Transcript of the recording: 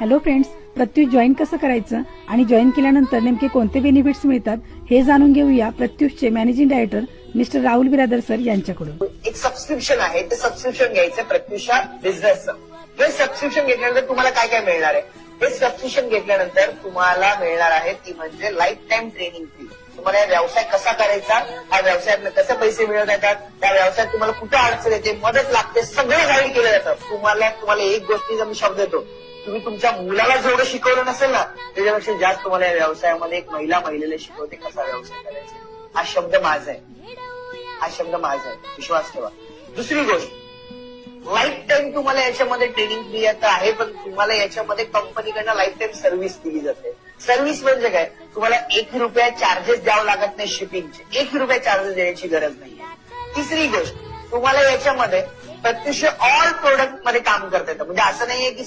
Hello friends, Pratyush join कसं करायचं आणि जॉईन केल्यानंतर नेमके कोणते बेनिफिट्स मिळतात हे जाणून घेऊया प्रत्युषचे मॅनेजिंग डायरेक्टर मिस्टर राहुल बिरादर सर यांच्याकडून. एक सबस्क्रिप्शन आहे, ते सबस्क्रिप्शन घ्यायचं प्रत्युषा बिझनेसचं. हे सबस्क्रिप्शन घेतल्यानंतर तुम्हाला काय काय मिळणार आहे? हे सबस्क्रिप्शन घेतल्यानंतर तुम्हाला मिळणार आहे ती म्हणजे लाईफ टाईम ट्रेनिंग फी. तुम्हाला व्यवसाय कसा करायचा, हा व्यवसायात कसे पैसे मिळवता येतात, त्या व्यवसायात तुम्हाला कुठे अडचण येते, मदत लागते, सगळं गाईड केलं जातं. तुम्हाला एक गोष्टीचा मी शब्द देतो, तुम्ही तुमच्या मुलाला जेवढं शिकवलं नसेल ना त्याच्यापेक्षा जास्त तुम्हाला या व्यवसायामध्ये एक महिलेला शिकवते कसा व्यवसाय करायचा. हा शब्द माझा आहे, विश्वास ठेवा. दुसरी गोष्ट, लाईफ टाईम तुम्हाला याच्यामध्ये ट्रेनिंग फ्री आहे, पण तुम्हाला याच्यामध्ये कंपनीकडनं लाईफ टाईम सर्व्हिस दिली जाते. सर्व्हिस म्हणजे काय, तुम्हाला ₹1 चार्जेस द्यावं लागत नाही शिपिंगचे, ₹1 चार्जेस देण्याची गरज नाहीये. तिसरी गोष्ट, तुम्हाला याच्यामध्ये प्रत्यक्ष ऑल प्रोडक्ट मध्ये काम करता येतं. म्हणजे असं नाहीये की